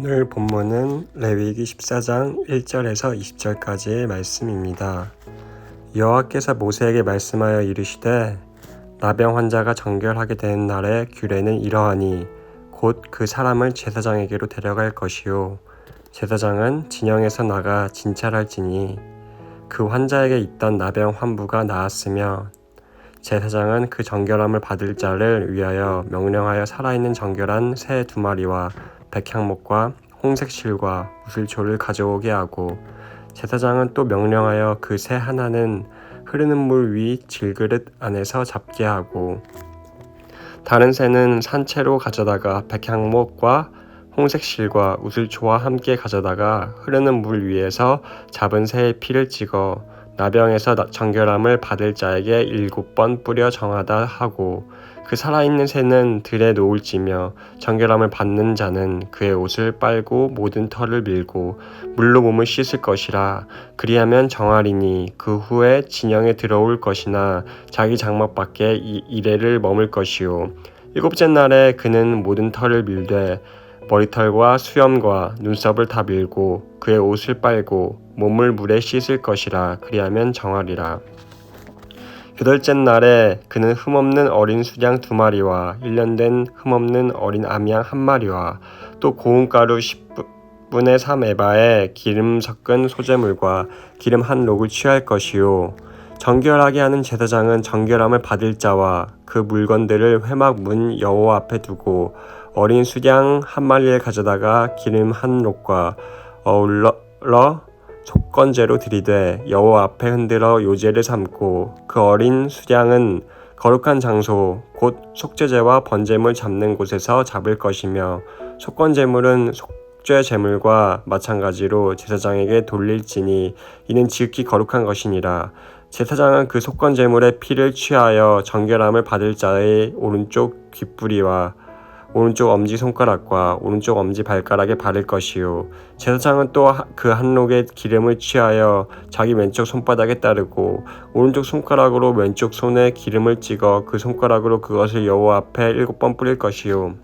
오늘 본문은 레위기 14장 1절에서 20절까지의 말씀입니다. 여호와께서 모세에게 말씀하여 이르시되 나병 환자가 정결하게 되는 날의 규례는 이러하니 곧 그 사람을 제사장에게로 데려갈 것이요 제사장은 진영에서 나가 진찰할지니 그 환자에게 있던 나병 환부가 나았으며 제사장은 그 정결함을 받을 자를 위하여 명령하여 살아있는 정결한 새 2마리와 백향목과 홍색 실과 우슬초를 가져오게 하고 제사장은 또 명령하여 그 새 하나는 흐르는 물 위 질그릇 안에서 잡게 하고 다른 새는 산채로 가져다가 백향목과 홍색 실과 우슬초와 함께 가져다가 흐르는 물 위에서 잡은 새의 피를 찍어 나병에서 정결함을 받을 자에게 7번 뿌려 정하다 하고 그 살아있는 새는 들에 놓을지며 정결함을 받는 자는 그의 옷을 빨고 모든 털을 밀고 물로 몸을 씻을 것이라. 그리하면 정하리니 그 후에 진영에 들어올 것이나 자기 장막 밖에 이래를 머물 것이요 7째 날에 그는 모든 털을 밀되 머리털과 수염과 눈썹을 다 밀고 그의 옷을 빨고 몸을 물에 씻을 것이라. 그리하면 정하리라. 8째 날에 그는 흠없는 어린 수양 2마리와 1년 된 흠없는 어린 암양 1마리와 또 고운 가루 10분의 3 에바에 기름 섞은 소재물과 기름 1록을 취할 것이요 정결하게 하는 제사장은 정결함을 받을 자와 그 물건들을 회막 문 여호와 앞에 두고 어린 수양 1마리를 가져다가 기름 1록과 어울러 속건제로 드리되 여호와 앞에 흔들어 요제를 삼고 그 어린 수양은 거룩한 장소 곧 속죄제와 번제물 잡는 곳에서 잡을 것이며 속건제물은 속죄제물과 마찬가지로 제사장에게 돌릴지니 이는 지극히 거룩한 것이니라. 제사장은 그 속건제물의 피를 취하여 정결함을 받을 자의 오른쪽 귓부리와 오른쪽 엄지손가락과 오른쪽 엄지발가락에 바를 것이요 제사장은 또 그 1록의 기름을 취하여 자기 왼쪽 손바닥에 따르고 오른쪽 손가락으로 왼쪽 손에 기름을 찍어 그 손가락으로 그것을 여호와 앞에 7번 뿌릴 것이요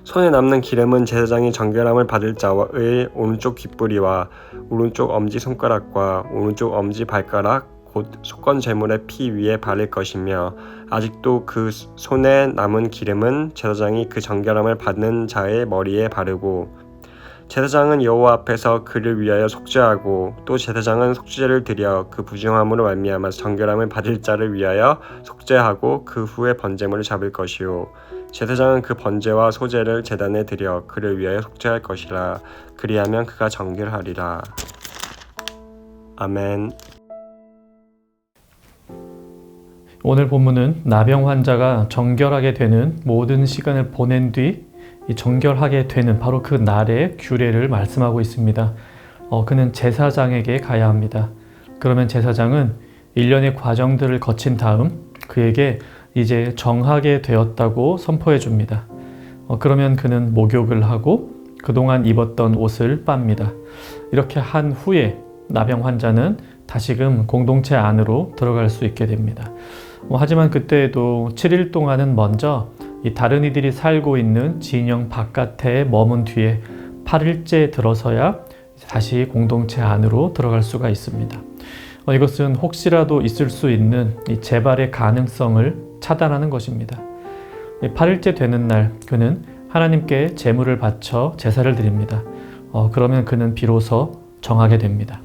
손에 남는 기름은 제사장이 정결함을 받을 자의 오른쪽 귓부리와 오른쪽 엄지손가락과 오른쪽 엄지발가락 곧 속건제물의 피 위에 바를 것이며 아직도 그 손에 남은 기름은 제사장이 그 정결함을 받는 자의 머리에 바르고 제사장은 여호와 앞에서 그를 위하여 속죄하고 또 제사장은 속죄제를 드려 그 부정함으로 말미암아 정결함을 받을 자를 위하여 속죄하고 그 후에 번제물을 잡을 것이요 제사장은 그 번제와 소제를 제단에 드려 그를 위하여 속죄할 것이라. 그리하면 그가 정결하리라. 아멘. 오늘 본문은 나병 환자가 정결하게 되는 모든 시간을 보낸 뒤 정결하게 되는 바로 그 날의 규례를 말씀하고 있습니다. 그는 제사장에게 가야 합니다. 그러면 제사장은 일련의 과정들을 거친 다음 그에게 이제 정하게 되었다고 선포해 줍니다. 그러면 그는 목욕을 하고 그동안 입었던 옷을 빱니다. 이렇게 한 후에 나병 환자는 다시금 공동체 안으로 들어갈 수 있게 됩니다. 하지만 그때에도 7일 동안은 먼저 이 다른 이들이 살고 있는 진영 바깥에 머문 뒤에 8일째 들어서야 다시 공동체 안으로 들어갈 수가 있습니다. 이것은 혹시라도 있을 수 있는 이 재발의 가능성을 차단하는 것입니다. 8일째 되는 날 그는 하나님께 제물을 바쳐 제사를 드립니다. 그러면 그는 비로소 정하게 됩니다.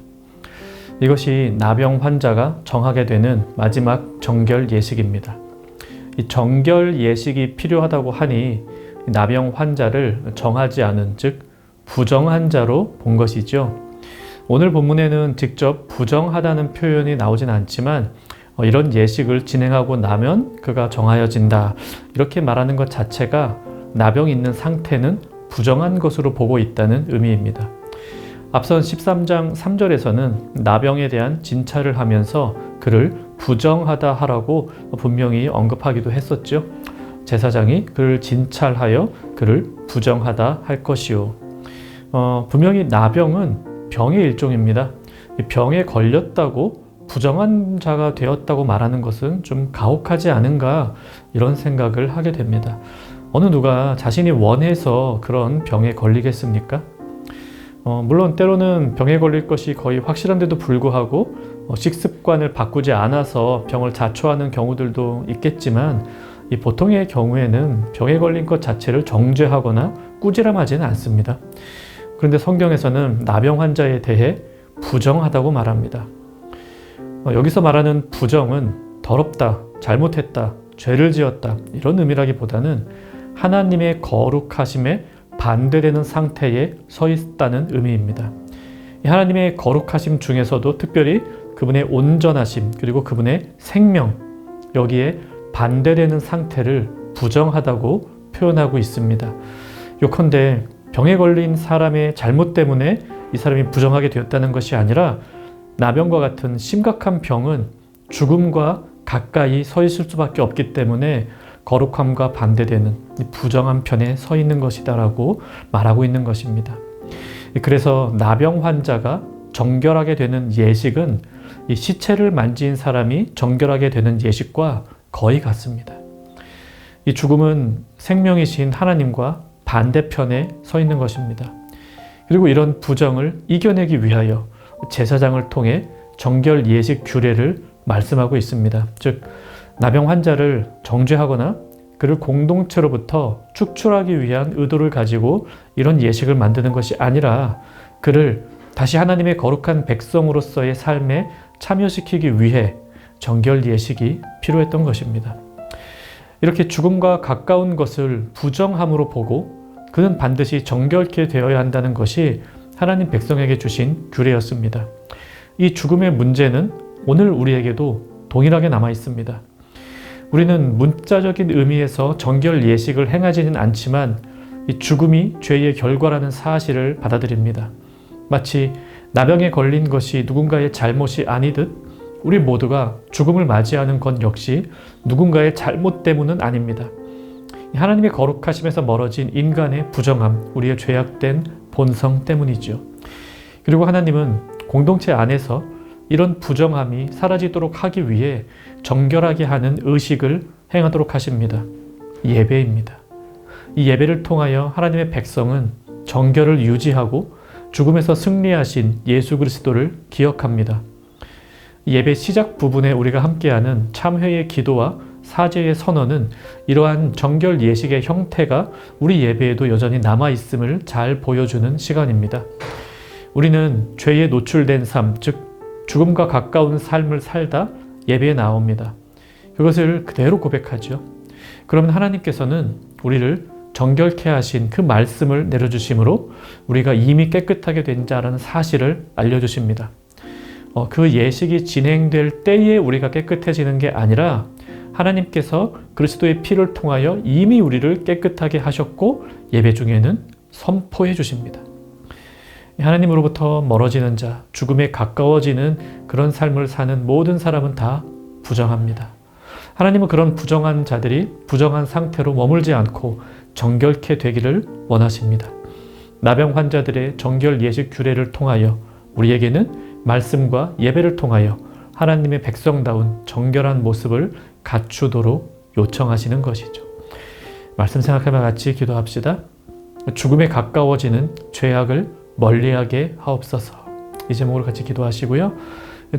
이것이 나병 환자가 정하게 되는 마지막 정결 예식입니다. 이 정결 예식이 필요하다고 하니 나병 환자를 정하지 않은 즉 부정한 자로 본 것이죠. 오늘 본문에는 직접 부정하다는 표현이 나오진 않지만 이런 예식을 진행하고 나면 그가 정하여진다 이렇게 말하는 것 자체가 나병 있는 상태는 부정한 것으로 보고 있다는 의미입니다. 앞선 13장 3절에서는 나병에 대한 진찰을 하면서 그를 부정하다 하라고 분명히 언급하기도 했었죠. 제사장이 그를 진찰하여 그를 부정하다 할 것이요. 분명히 나병은 병의 일종입니다. 병에 걸렸다고 부정한 자가 되었다고 말하는 것은 좀 가혹하지 않은가 이런 생각을 하게 됩니다. 어느 누가 자신이 원해서 그런 병에 걸리겠습니까? 물론 때로는 병에 걸릴 것이 거의 확실한데도 불구하고 식습관을 바꾸지 않아서 병을 자초하는 경우들도 있겠지만 이 보통의 경우에는 병에 걸린 것 자체를 정죄하거나 꾸지람하지는 않습니다. 그런데 성경에서는 나병 환자에 대해 부정하다고 말합니다. 여기서 말하는 부정은 더럽다, 잘못했다, 죄를 지었다 이런 의미라기보다는 하나님의 거룩하심에 반대되는 상태에 서 있다는 의미입니다. 하나님의 거룩하심 중에서도 특별히 그분의 온전하심 그리고 그분의 생명 여기에 반대되는 상태를 부정하다고 표현하고 있습니다. 요컨대 병에 걸린 사람의 잘못 때문에 이 사람이 부정하게 되었다는 것이 아니라 나병과 같은 심각한 병은 죽음과 가까이 서 있을 수밖에 없기 때문에 거룩함과 반대되는 부정한 편에 서 있는 것이다라고 말하고 있는 것입니다. 그래서 나병 환자가 정결하게 되는 예식은 이 시체를 만진 사람이 정결하게 되는 예식과 거의 같습니다. 이 죽음은 생명이신 하나님과 반대편에 서 있는 것입니다. 그리고 이런 부정을 이겨내기 위하여 제사장을 통해 정결 예식 규례를 말씀하고 있습니다. 즉 나병 환자를 정죄하거나 그를 공동체로부터 축출하기 위한 의도를 가지고 이런 예식을 만드는 것이 아니라 그를 다시 하나님의 거룩한 백성으로서의 삶에 참여시키기 위해 정결 예식이 필요했던 것입니다. 이렇게 죽음과 가까운 것을 부정함으로 보고 그는 반드시 정결케 되어야 한다는 것이 하나님 백성에게 주신 규례였습니다. 이 죽음의 문제는 오늘 우리에게도 동일하게 남아 있습니다. 우리는 문자적인 의미에서 정결 예식을 행하지는 않지만 이 죽음이 죄의 결과라는 사실을 받아들입니다. 마치 나병에 걸린 것이 누군가의 잘못이 아니듯 우리 모두가 죽음을 맞이하는 것 역시 누군가의 잘못 때문은 아닙니다. 하나님의 거룩하심에서 멀어진 인간의 부정함, 우리의 죄악된 본성 때문이죠. 그리고 하나님은 공동체 안에서 이런 부정함이 사라지도록 하기 위해 정결하게 하는 의식을 행하도록 하십니다. 예배입니다. 이 예배를 통하여 하나님의 백성은 정결을 유지하고 죽음에서 승리하신 예수 그리스도를 기억합니다. 예배 시작 부분에 우리가 함께하는 참회의 기도와 사죄의 선언은 이러한 정결 예식의 형태가 우리 예배에도 여전히 남아있음을 잘 보여주는 시간입니다. 우리는 죄에 노출된 삶, 즉 죽음과 가까운 삶을 살다 예배에 나옵니다. 그것을 그대로 고백하죠. 그러면 하나님께서는 우리를 정결케 하신 그 말씀을 내려주심으로 우리가 이미 깨끗하게 된 자라는 사실을 알려주십니다. 그 예식이 진행될 때에 우리가 깨끗해지는 게 아니라 하나님께서 그리스도의 피를 통하여 이미 우리를 깨끗하게 하셨고 예배 중에는 선포해 주십니다. 하나님으로부터 멀어지는 자, 죽음에 가까워지는 그런 삶을 사는 모든 사람은 다 부정합니다. 하나님은 그런 부정한 자들이 부정한 상태로 머물지 않고 정결케 되기를 원하십니다. 나병 환자들의 정결 예식 규례를 통하여 우리에게는 말씀과 예배를 통하여 하나님의 백성다운 정결한 모습을 갖추도록 요청하시는 것이죠. 말씀 생각하며 같이 기도합시다. 죽음에 가까워지는 죄악을 멀리하게 하옵소서. 이 제목으로 같이 기도하시고요.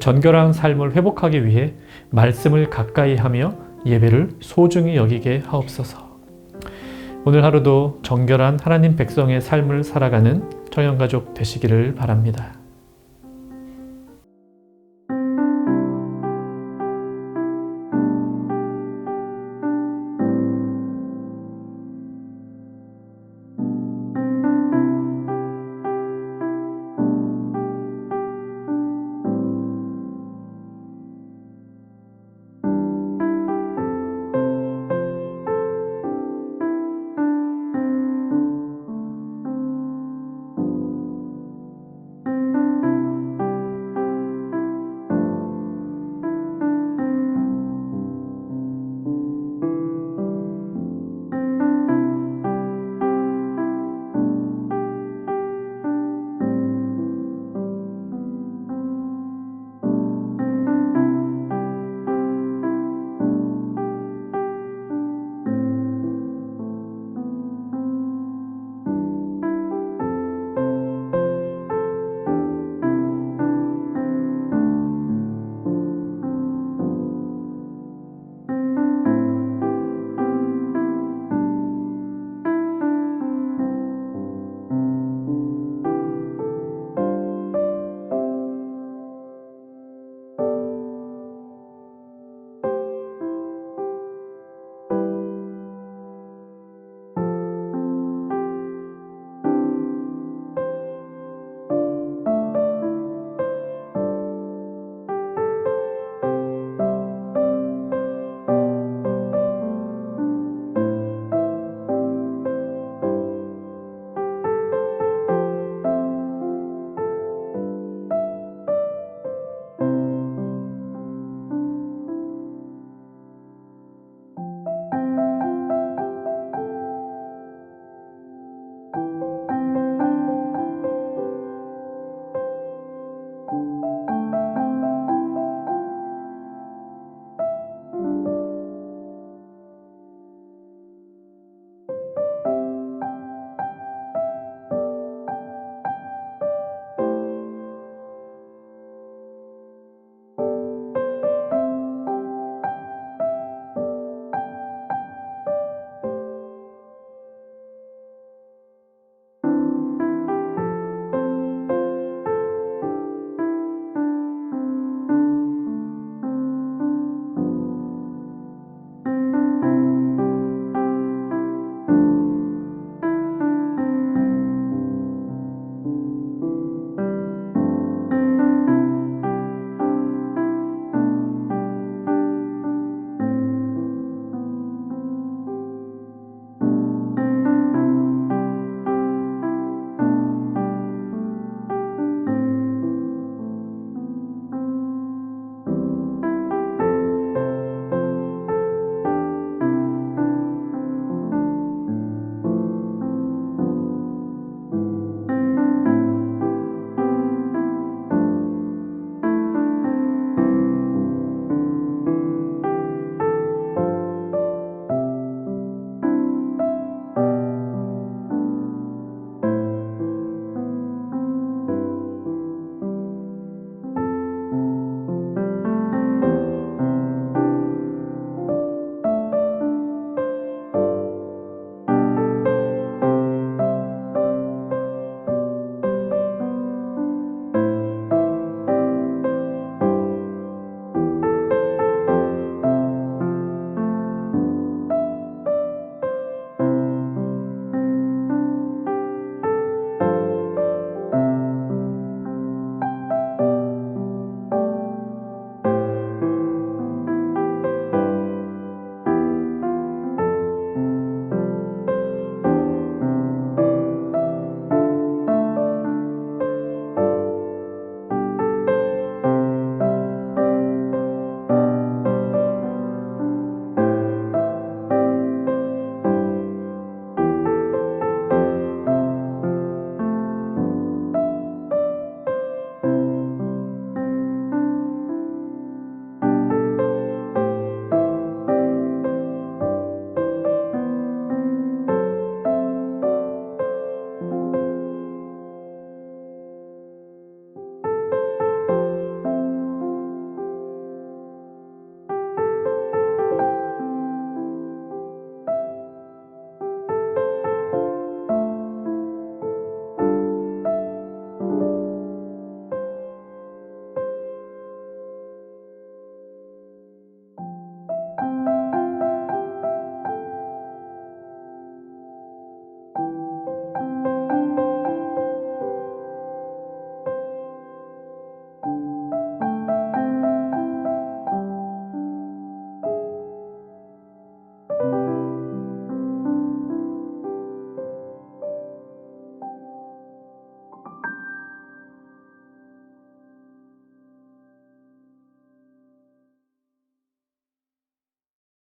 정결한 삶을 회복하기 위해 말씀을 가까이 하며 예배를 소중히 여기게 하옵소서. 오늘 하루도 정결한 하나님 백성의 삶을 살아가는 청년가족 되시기를 바랍니다.